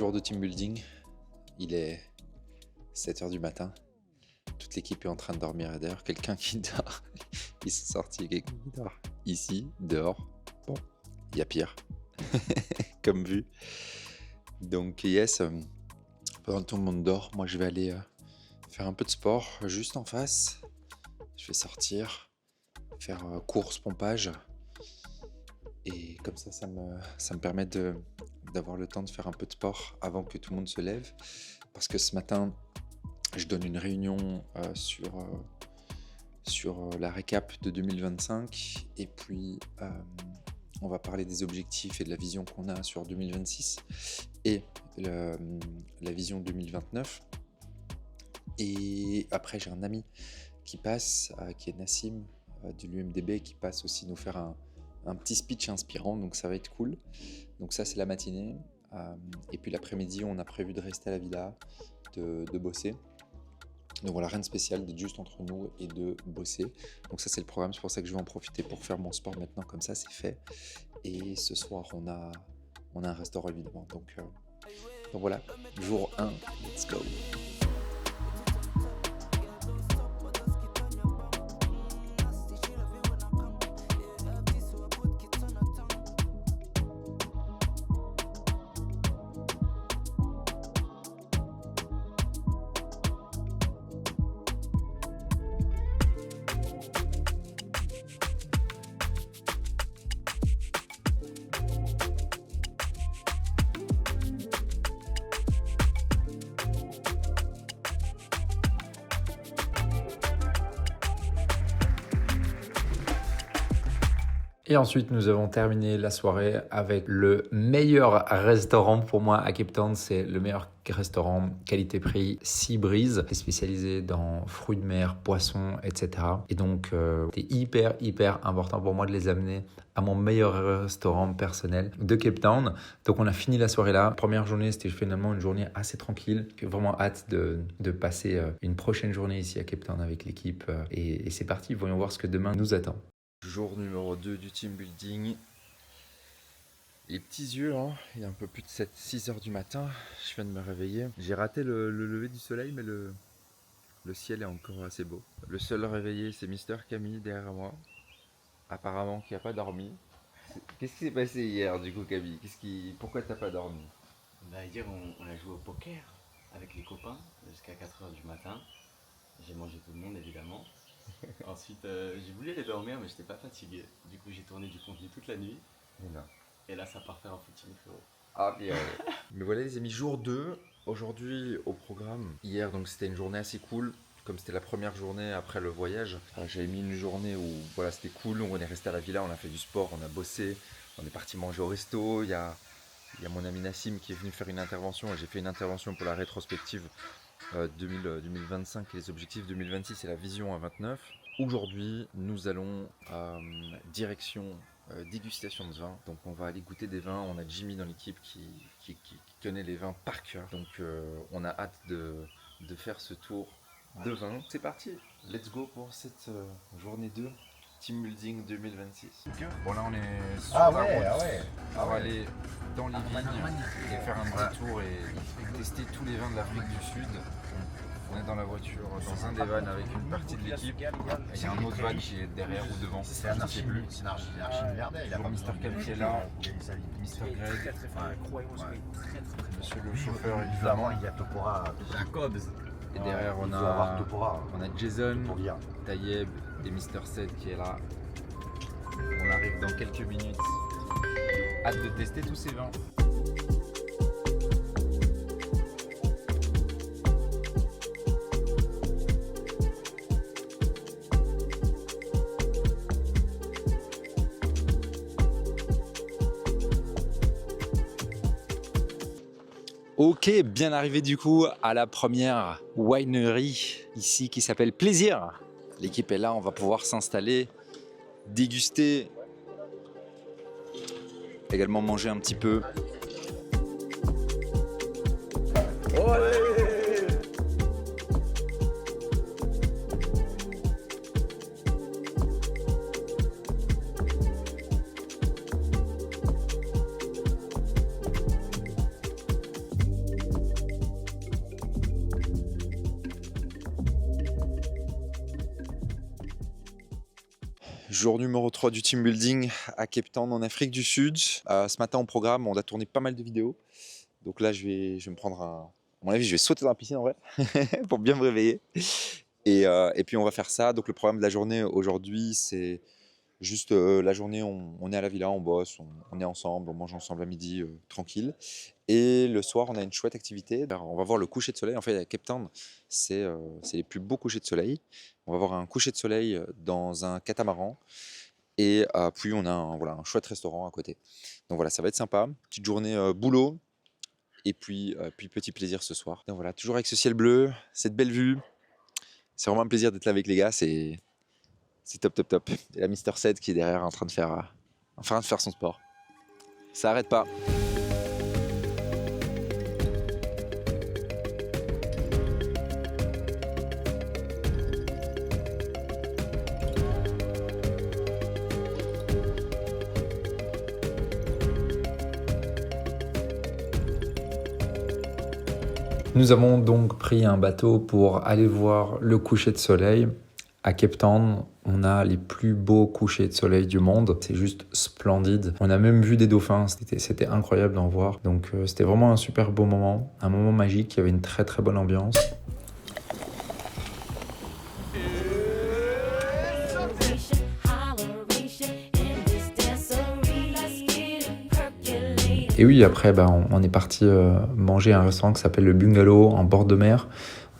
jour de team building. Il est 7h du matin. Toute l'équipe est en train de dormir. Et d'ailleurs, quelqu'un qui dort. Ils sont sortis. Quelqu'un qui dort ici, dehors. Bon, il y a pire. Comme vu. Donc, yes, pendant que tout le monde dort, moi, je vais aller faire un peu de sport juste en face. Je vais sortir, faire course, pompage. Et comme ça me permet d'avoir le temps de faire un peu de sport avant que tout le monde se lève. Parce que ce matin, je donne une réunion sur la récap de 2025. Et puis, on va parler des objectifs et de la vision qu'on a sur 2026 et la vision 2029. Et après, j'ai un ami qui passe, qui est Nassim de l'UMDB, qui passe aussi nous faire un petit speech inspirant, donc ça va être cool. Donc ça, c'est la matinée. Et puis l'après-midi, on a prévu de rester à la villa, de bosser. Donc voilà, rien de spécial, d'être juste entre nous et de bosser. Donc ça, c'est le programme, c'est pour ça que je vais en profiter pour faire mon sport maintenant, comme ça, c'est fait. Et ce soir, on a un restaurant, évidemment. Donc voilà, jour 1, let's go. Et ensuite, nous avons terminé la soirée avec le meilleur restaurant pour moi à Cape Town. C'est le meilleur restaurant qualité-prix Sea Breeze, spécialisé dans fruits de mer, poissons, etc. Et donc, c'était hyper important pour moi de les amener à mon meilleur restaurant personnel de Cape Town. Donc, on a fini la soirée là. Première journée, c'était finalement une journée assez tranquille. J'ai vraiment hâte de passer une prochaine journée ici à Cape Town avec l'équipe. Et c'est parti, voyons voir ce que demain nous attend. Jour numéro 2 du team building. Les petits yeux, hein. Il est un peu plus de 6h du matin. Je viens de me réveiller. J'ai raté le lever du soleil, mais le ciel est encore assez beau. Le seul réveillé, c'est Mister Camille derrière moi. Apparemment qui n'a pas dormi. Qu'est-ce qui s'est passé hier du coup, Camille? Pourquoi t'as pas dormi? Hier, on a joué au poker avec les copains jusqu'à 4h du matin. J'ai mangé tout le monde, évidemment. Ensuite, j'ai voulu aller dormir, mais j'étais pas fatigué. Du coup, j'ai tourné du contenu toute la nuit. Et là, ça part faire un footing, frérot. Ah bien. Mais voilà les amis, jour 2. Aujourd'hui au programme. Hier, donc c'était une journée assez cool. Comme c'était la première journée après le voyage, j'avais mis une journée où voilà, c'était cool. On est resté à la villa, on a fait du sport, on a bossé. On est parti manger au resto. Il y a mon ami Nassim qui est venu faire une intervention. J'ai fait une intervention pour la rétrospective 2025 et les objectifs 2026 et la vision à 29. Aujourd'hui, nous allons direction dégustation de vin. Donc on va aller goûter des vins. On a Jimmy dans l'équipe qui connaît les vins par cœur. Donc on a hâte de faire ce tour de vin. C'est parti, let's go pour cette journée 2 Team Building 2026. Bon là on est sur la route pour aller dans les vignes et faire un petit tour et tester tous les vins de l'Afrique du Sud. On est dans la voiture, dans un des vannes avec une partie de l'équipe. Et il y a un autre van qui est derrière ou devant. C'est un archiviste, c'est un archiviste. Il a pas Mister Cam qui est là, Mister Greg, Monsieur le chauffeur évidemment. il y a Topora. Jacobs. Et derrière on a Jason, Tayeb et Mister 7 qui est là. On arrive dans quelques minutes. Hâte de tester tous ces vins. Ok, bien arrivé du coup à la première winery ici qui s'appelle Plaisir. L'équipe est là, on va pouvoir s'installer, déguster, également manger un petit peu. jour numéro 3 du team building à Cape Town en Afrique du Sud. Ce matin au programme, on a tourné pas mal de vidéos. Donc là, je vais me prendre à mon avis, je vais sauter dans la piscine en vrai pour bien me réveiller. Et puis on va faire ça. Donc le programme de la journée aujourd'hui, c'est juste la journée, on est à la villa, on bosse, on est ensemble, on mange ensemble à midi, tranquille. Et le soir, on a une chouette activité. Alors, on va voir le coucher de soleil. En fait, à Cape Town, c'est les plus beaux couchers de soleil. On va voir un coucher de soleil dans un catamaran. Et puis, on a un chouette restaurant à côté. Donc voilà, ça va être sympa. Petite journée boulot. Et puis petit plaisir ce soir. Donc voilà, toujours avec ce ciel bleu, cette belle vue. C'est vraiment un plaisir d'être là avec les gars. C'est top, top, top. Et la Mister Sed qui est derrière en train de faire son sport. Ça arrête pas. Nous avons donc pris un bateau pour aller voir le coucher de soleil. À Cape Town, on a les plus beaux couchers de soleil du monde. C'est juste splendide. On a même vu des dauphins. C'était incroyable d'en voir. Donc c'était vraiment un super beau moment. Un moment magique. Il y avait une très très bonne ambiance. Et oui, après, on est parti manger à un restaurant qui s'appelle le Bungalow en bord de mer.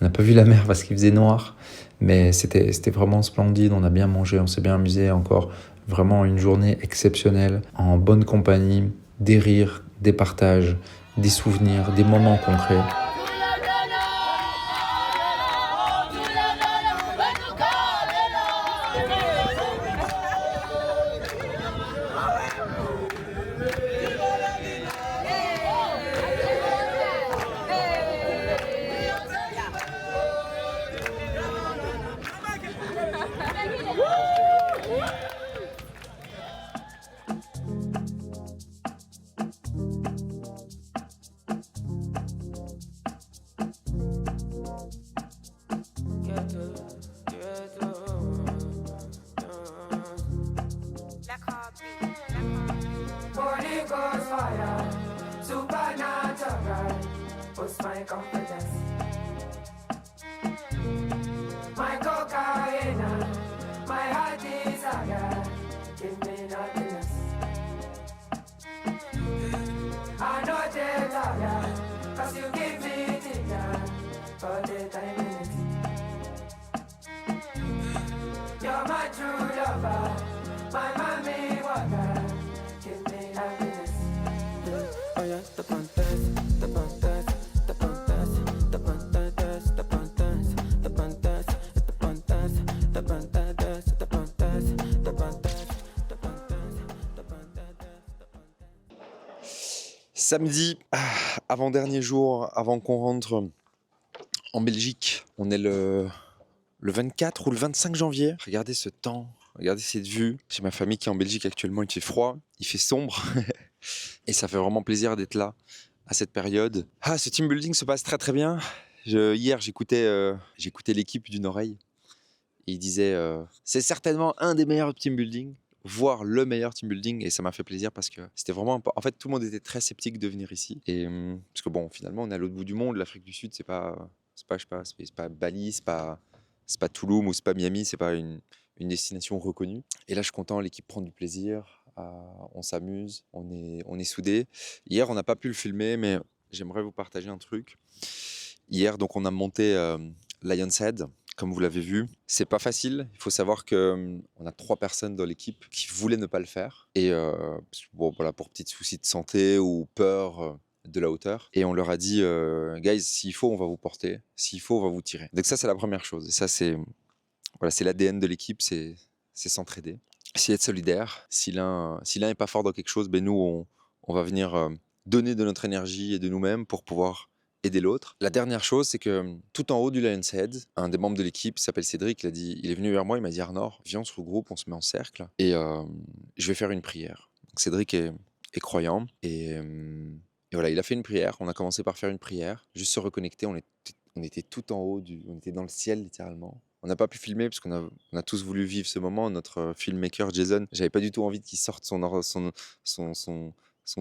On n'a pas vu la mer parce qu'il faisait noir, mais c'était vraiment splendide. On a bien mangé, on s'est bien amusé. Encore vraiment une journée exceptionnelle, en bonne compagnie, des rires, des partages, des souvenirs, des moments concrets. Samedi, avant-dernier jour, avant qu'on rentre en Belgique. On est le 24 ou le 25 janvier. Regardez ce temps, regardez cette vue. J'ai ma famille qui est en Belgique actuellement, il fait froid, il fait sombre. Et ça fait vraiment plaisir d'être là à cette période. Ce team building se passe très très bien. Hier, j'écoutais l'équipe d'une oreille. Et il disait c'est certainement un des meilleurs team building, voire le meilleur team building, et ça m'a fait plaisir parce que c'était vraiment en fait tout le monde était très sceptique de venir ici, et parce que bon, finalement on est à l'autre bout du monde. L'Afrique du Sud, c'est pas Bali, c'est pas Tulum ou c'est pas Miami, c'est pas une destination reconnue. Et là je suis content, l'équipe prend du plaisir, on s'amuse, on est soudés. Hier on n'a pas pu le filmer, mais j'aimerais vous partager un truc. Hier donc on a monté Lion's Head. Comme vous l'avez vu, c'est pas facile. Il faut savoir qu'on a 3 personnes dans l'équipe qui voulaient ne pas le faire. Et bon, voilà, pour petits soucis de santé ou peur de la hauteur. Et on leur a dit, guys, s'il faut, on va vous porter. S'il faut, on va vous tirer. Donc ça, c'est la première chose. Et ça, c'est l'ADN de l'équipe, c'est s'entraider. C'est être solidaire. Si l'un n'est pas fort dans quelque chose, nous, on va venir donner de notre énergie et de nous-mêmes pour pouvoir aider l'autre. La dernière chose, c'est que tout en haut du Lion's Head, un des membres de l'équipe qui s'appelle Cédric, il est venu vers moi, il m'a dit Arnor, viens, on se regroupe, on se met en cercle et je vais faire une prière. Donc Cédric est croyant et voilà, il a fait une prière. On a commencé par faire une prière, juste se reconnecter. On était tout en haut, on était dans le ciel littéralement. On n'a pas pu filmer parce on a tous voulu vivre ce moment. Notre filmmaker Jason, j'avais pas du tout envie qu'il sorte son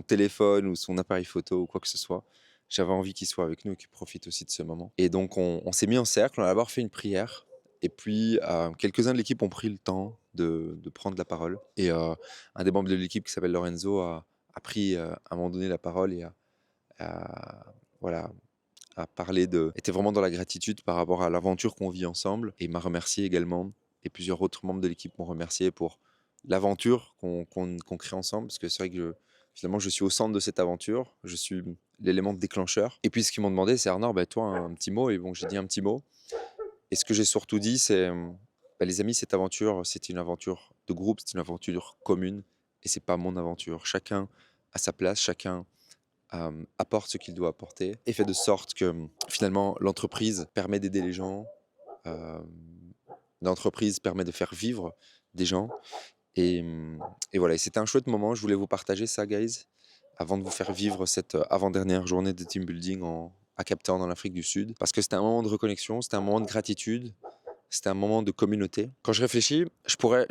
téléphone ou son appareil photo ou quoi que ce soit. J'avais envie qu'il soit avec nous et qu'il profite aussi de ce moment. Et donc on s'est mis en cercle, on a d'abord fait une prière. Et puis quelques-uns de l'équipe ont pris le temps de prendre la parole. Et un des membres de l'équipe qui s'appelle Lorenzo a pris à un moment donné la parole et voilà, à parler était vraiment dans la gratitude par rapport à l'aventure qu'on vit ensemble et m'a remercié également. Et plusieurs autres membres de l'équipe m'ont remercié pour l'aventure qu'on crée ensemble, parce que c'est vrai que finalement je suis au centre de cette aventure, je suis l'élément déclencheur. Et puis ce qu'ils m'ont demandé, c'est Arnaud, toi un petit mot. Et bon, j'ai dit un petit mot. Et ce que j'ai surtout dit, c'est les amis, cette aventure, c'est une aventure de groupe, c'est une aventure commune, et c'est pas mon aventure. Chacun a sa place, chacun apporte ce qu'il doit apporter et fait de sorte que finalement l'entreprise permet d'aider les gens, l'entreprise permet de faire vivre des gens et voilà, et c'était un chouette moment. Je voulais vous partager ça, guys, avant de vous faire vivre cette avant-dernière journée de team building à Cape Town en Afrique du Sud, parce que c'était un moment de reconnexion, c'était un moment de gratitude. C'était un moment de communauté. Quand je réfléchis, je pourrais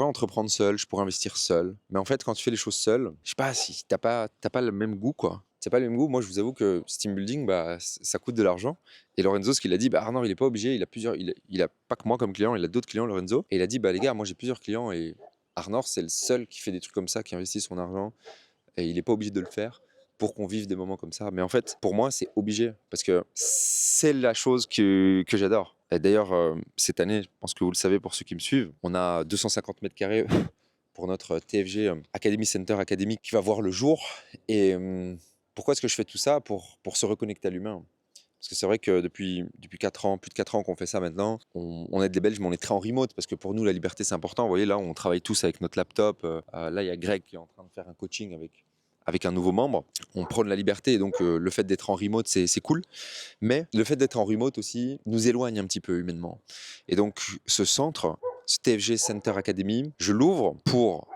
entreprendre seul, je pourrais investir seul. Mais en fait, quand tu fais les choses seul, je sais pas si t'as pas le même goût, quoi. C'est pas le même goût. Moi, je vous avoue que ce team building, ça coûte de l'argent. Et Lorenzo, ce qu'il a dit, Arnaud, il est pas obligé. Il a pas que moi comme client, il a d'autres clients, Lorenzo. Et il a dit, les gars, moi j'ai plusieurs clients et Arnaud, c'est le seul qui fait des trucs comme ça, qui investit son argent. Et il est pas obligé de le faire pour qu'on vive des moments comme ça. Mais en fait, pour moi, c'est obligé parce que c'est la chose que j'adore. Et d'ailleurs, cette année, je pense que vous le savez pour ceux qui me suivent, on a 250 mètres carrés pour notre TFG Academy Center académique qui va voir le jour. Et pourquoi est-ce que je fais tout ça? Pour se reconnecter à l'humain. Parce que c'est vrai que depuis 4 ans, plus de 4 ans qu'on fait ça maintenant, on aide les Belges, mais on est très en remote parce que pour nous, la liberté, c'est important. Vous voyez, là, on travaille tous avec notre laptop. Là, il y a Greg qui est en train de faire un coaching avec un nouveau membre. On prône la liberté et donc le fait d'être en remote, c'est cool. Mais le fait d'être en remote aussi nous éloigne un petit peu humainement. Et donc ce centre, ce TFG Center Academy, je l'ouvre pour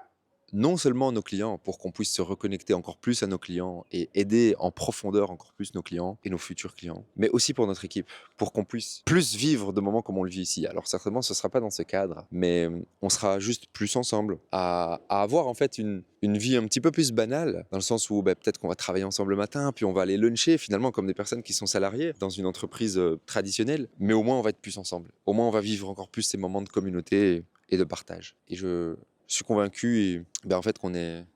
non seulement nos clients, pour qu'on puisse se reconnecter encore plus à nos clients et aider en profondeur encore plus nos clients et nos futurs clients, mais aussi pour notre équipe, pour qu'on puisse plus vivre de moments comme on le vit ici. Alors certainement, ce ne sera pas dans ce cadre, mais on sera juste plus ensemble à avoir en fait une vie un petit peu plus banale, dans le sens où peut-être qu'on va travailler ensemble le matin, puis on va aller luncher finalement comme des personnes qui sont salariées dans une entreprise traditionnelle, mais au moins on va être plus ensemble. Au moins on va vivre encore plus ces moments de communauté et de partage. Et je suis convaincu en fait qu'on est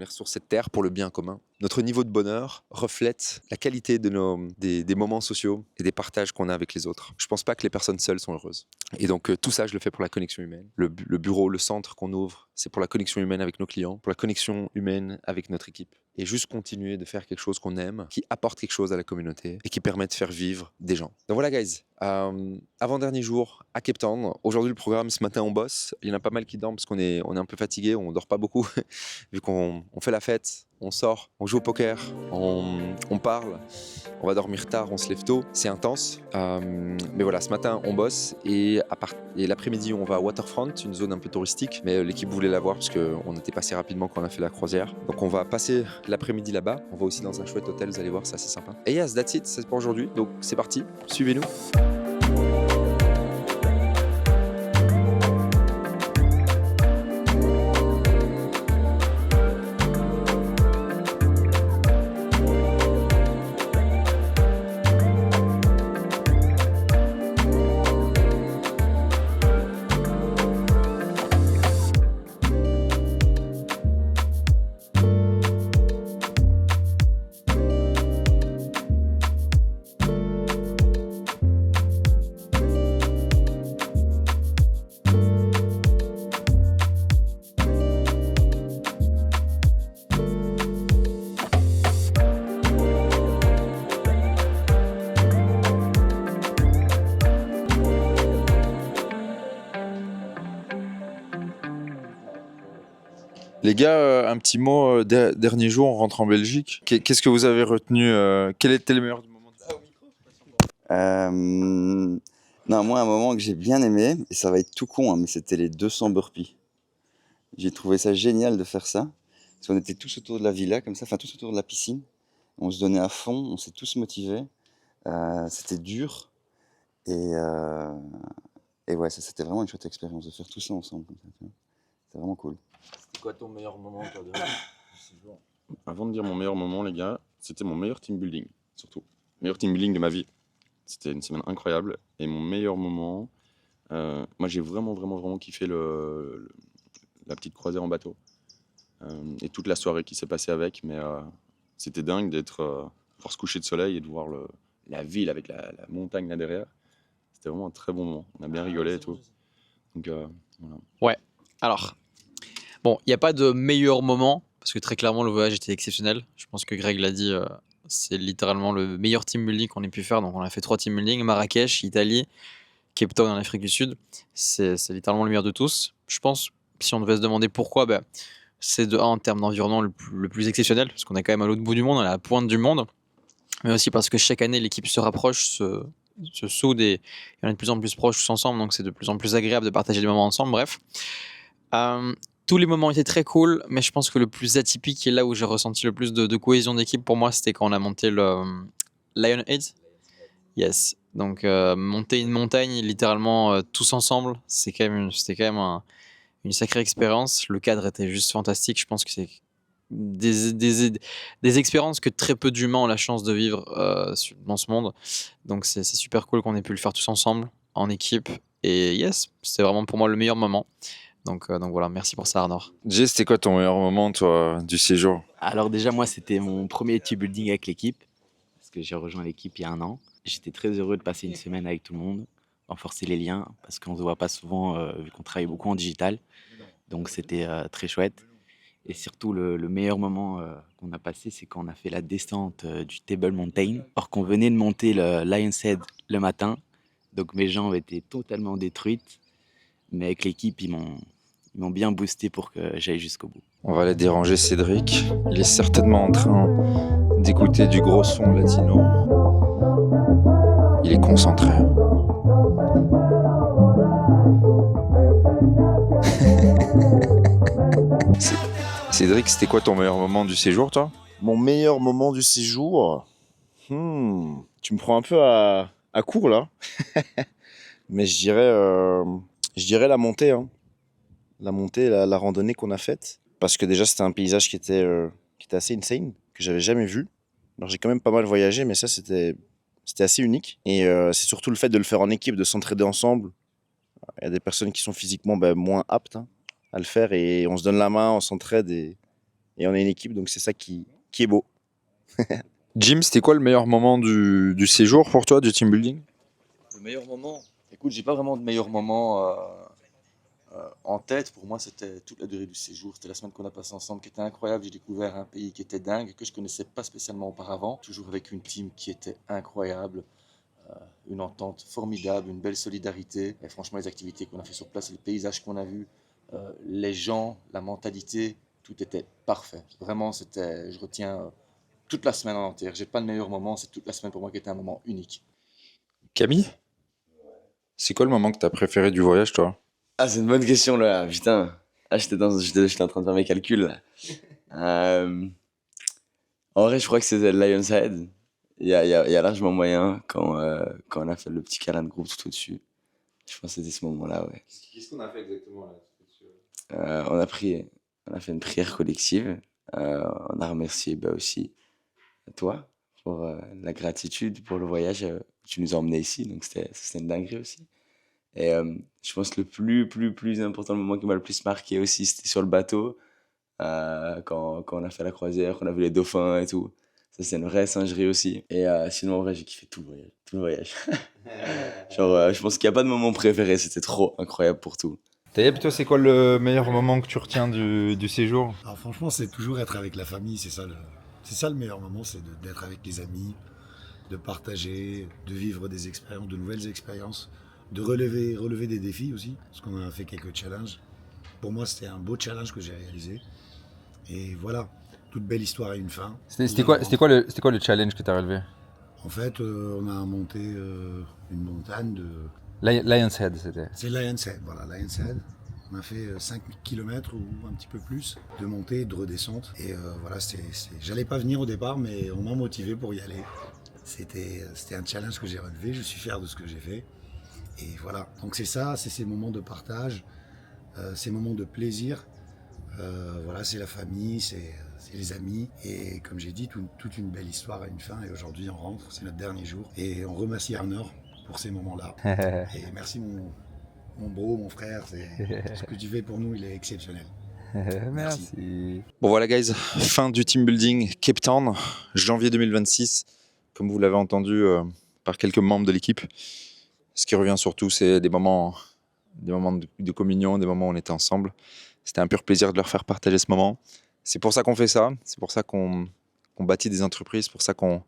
sur cette terre pour le bien commun. Notre niveau de bonheur reflète la qualité des moments sociaux et des partages qu'on a avec les autres. Je ne pense pas que les personnes seules sont heureuses. Et donc tout ça, je le fais pour la connexion humaine. Le bureau, le centre qu'on ouvre, c'est pour la connexion humaine avec nos clients, pour la connexion humaine avec notre équipe. Et juste continuer de faire quelque chose qu'on aime, qui apporte quelque chose à la communauté et qui permet de faire vivre des gens. Donc voilà, guys. Avant-dernier jour à Cape Town. Aujourd'hui, le programme, ce matin, on bosse. Il y en a pas mal qui dorment parce qu'on est un peu fatigué, on dort pas beaucoup, vu qu'on fait la fête. On sort, on joue au poker, on parle, on va dormir tard, on se lève tôt, c'est intense. Mais voilà, ce matin on bosse et l'après-midi on va à Waterfront, une zone un peu touristique, mais l'équipe voulait la voir parce qu'on était passé rapidement quand on a fait la croisière. Donc on va passer l'après-midi là-bas, on va aussi dans un chouette hôtel, vous allez voir, c'est assez sympa. Et yes, that's it, c'est pour aujourd'hui, donc c'est parti, suivez-nous. Les gars, un petit mot, dernier jour, on rentre en Belgique. Qu'est-ce que vous avez retenu Quel était le meilleur du moment Non, moi, un moment que j'ai bien aimé, et ça va être tout con, mais c'était les 200 burpees. J'ai trouvé ça génial de faire ça. Parce qu'on était tous autour de la villa, comme ça, enfin tous autour de la piscine. On se donnait à fond, on s'est tous motivés. C'était dur. Et Et ouais, ça, c'était vraiment une chouette expérience de faire tout ça ensemble. Comme ça, tu vois. C'était vraiment cool. C'était quoi ton meilleur moment, toi, du séjour? Avant de dire mon meilleur moment, les gars, c'était mon meilleur team building, surtout. Meilleur team building de ma vie. C'était une semaine incroyable. Et mon meilleur moment, moi j'ai vraiment kiffé la petite croisière en bateau. Et toute la soirée qui s'est passée avec. Mais c'était dingue voir se coucher de soleil et de voir la ville avec la montagne là derrière. C'était vraiment un très bon moment. On a bien rigolé et tout. Donc voilà. Ouais, alors, bon, il n'y a pas de meilleur moment, parce que très clairement, le voyage était exceptionnel. Je pense que Greg l'a dit, c'est littéralement le meilleur team building qu'on ait pu faire. Donc, on a fait 3 team building, Marrakech, Italie, Cape Town en Afrique du Sud. C'est littéralement le meilleur de tous. Je pense, si on devait se demander pourquoi, c'est en termes d'environnement le plus exceptionnel, parce qu'on est quand même à l'autre bout du monde, on est à la pointe du monde, mais aussi parce que chaque année, l'équipe se rapproche, se soude et on est de plus en plus proches tous ensemble, donc c'est de plus en plus agréable de partager des moments ensemble. Bref, tous les moments étaient très cool, mais je pense que le plus atypique et là où j'ai ressenti le plus de cohésion d'équipe pour moi, c'était quand on a monté le Lionhead. Yes, donc monter une montagne littéralement tous ensemble, c'était quand même une sacrée expérience. Le cadre était juste fantastique. Je pense que c'est des expériences que très peu d'humains ont la chance de vivre dans ce monde. Donc c'est super cool qu'on ait pu le faire tous ensemble, en équipe. Et yes, c'était vraiment pour moi le meilleur moment. Donc voilà, merci pour ça Arnor. Jay, c'était quoi ton meilleur moment, toi, du séjour? Alors déjà, moi, c'était mon premier team building avec l'équipe, parce que j'ai rejoint l'équipe il y a 1 an. J'étais très heureux de passer une semaine avec tout le monde, renforcer les liens, parce qu'on ne se voit pas souvent, vu qu'on travaille beaucoup en digital. Donc c'était très chouette. Et surtout, le meilleur moment qu'on a passé, c'est quand on a fait la descente du Table Mountain. Or qu'on venait de monter le Lion's Head le matin, donc mes jambes étaient totalement détruites. Mais avec l'équipe, ils m'ont bien boosté pour que j'aille jusqu'au bout. On va aller déranger Cédric. Il est certainement en train d'écouter du gros son latino. Il est concentré. Cédric, c'était quoi ton meilleur moment du séjour, toi? Mon meilleur moment du séjour, tu me prends un peu à court là. Mais je dirais la montée, hein. La montée, la randonnée qu'on a faite. Parce que déjà, c'était un paysage qui était assez insane, que j'avais jamais vu. Alors j'ai quand même pas mal voyagé, mais ça, c'était assez unique. Et c'est surtout le fait de le faire en équipe, de s'entraider ensemble. Il y a des personnes qui sont physiquement moins aptes à le faire et on se donne la main, on s'entraide et on est une équipe, donc c'est ça qui est beau. Jim, c'était quoi le meilleur moment du séjour pour toi, du team building? Le meilleur moment? Écoute, j'ai pas vraiment de meilleur moment en tête. Pour moi, c'était toute la durée du séjour. C'était la semaine qu'on a passée ensemble qui était incroyable. J'ai découvert un pays qui était dingue, que je connaissais pas spécialement auparavant. Toujours avec une team qui était incroyable. Une entente formidable, une belle solidarité. Et franchement, les activités qu'on a fait sur place, les paysages qu'on a vus, les gens, la mentalité, tout était parfait. Vraiment, je retiens toute la semaine en entière. J'ai pas de meilleur moment, c'est toute la semaine pour moi qui était un moment unique. Camille, c'est quoi le moment que t'as préféré du voyage, toi? Ah, c'est une bonne question là, putain. Ah, j'étais en train de faire mes calculs là. En vrai, je crois que c'était le Lion's Head. Il y a largement moyen quand on a fait le petit câlin de groupe tout au-dessus. Je pense que c'était ce moment-là, ouais. Qu'est-ce qu'on a fait exactement là? On a fait une prière collective. On a remercié aussi toi pour la gratitude pour le voyage que tu nous as emmenés ici. Donc c'était une dinguerie aussi. Et je pense que le plus important, le moment qui m'a le plus marqué aussi, c'était sur le bateau. Quand on a fait la croisière, qu'on a vu les dauphins et tout. Ça, c'est une vraie singerie aussi. Et sinon, en vrai, j'ai kiffé tout le voyage. Genre, je pense qu'il n'y a pas de moment préféré. C'était trop incroyable pour tout. Taïeb, toi, c'est quoi le meilleur moment que tu retiens du séjour? Alors franchement, c'est toujours être avec la famille, c'est ça le meilleur moment, c'est d'être avec les amis, de partager, de vivre des expériences, de nouvelles expériences, de relever des défis aussi, parce qu'on a fait quelques challenges. Pour moi, c'était un beau challenge que j'ai réalisé. Et voilà, toute belle histoire a une fin. C'était quoi le challenge que tu as relevé? En fait, on a monté une montagne de... Lion's Head, c'était. C'est Lion's Head, voilà, Lion's Head. On a fait 5 km ou un petit peu plus de montée et de redescente. Et voilà, j'allais pas venir au départ, mais on m'a motivé pour y aller. C'était un challenge que j'ai relevé, je suis fier de ce que j'ai fait. Et voilà, donc c'est ça, c'est ces moments de partage, ces moments de plaisir. Voilà, c'est la famille, c'est les amis. Et comme j'ai dit, toute une belle histoire a une fin. Et aujourd'hui, on rentre, c'est notre dernier jour. Et on remercie Arnor pour ces moments-là. Et merci mon bro, mon frère. Ce que tu fais pour nous, il est exceptionnel. Merci. Bon voilà guys, fin du team building Cape Town, janvier 2026, comme vous l'avez entendu par quelques membres de l'équipe. Ce qui revient surtout, c'est des moments de communion, des moments où on était ensemble. C'était un pur plaisir de leur faire partager ce moment. C'est pour ça qu'on fait ça, c'est pour ça qu'on bâtit des entreprises, c'est pour ça qu'on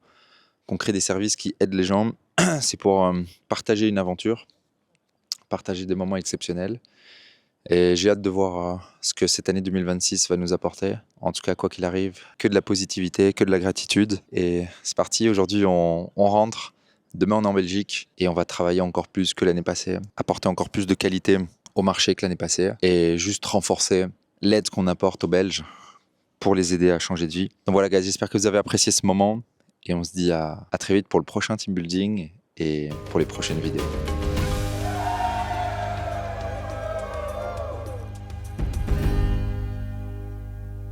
crée des services qui aident les gens. C'est pour partager une aventure, partager des moments exceptionnels. Et j'ai hâte de voir ce que cette année 2026 va nous apporter. En tout cas, quoi qu'il arrive, que de la positivité, que de la gratitude. Et c'est parti, aujourd'hui on rentre, demain on est en Belgique et on va travailler encore plus que l'année passée, apporter encore plus de qualité au marché que l'année passée et juste renforcer l'aide qu'on apporte aux Belges pour les aider à changer de vie. Donc voilà guys, j'espère que vous avez apprécié ce moment et on se dit à très vite pour le prochain team building et pour les prochaines vidéos.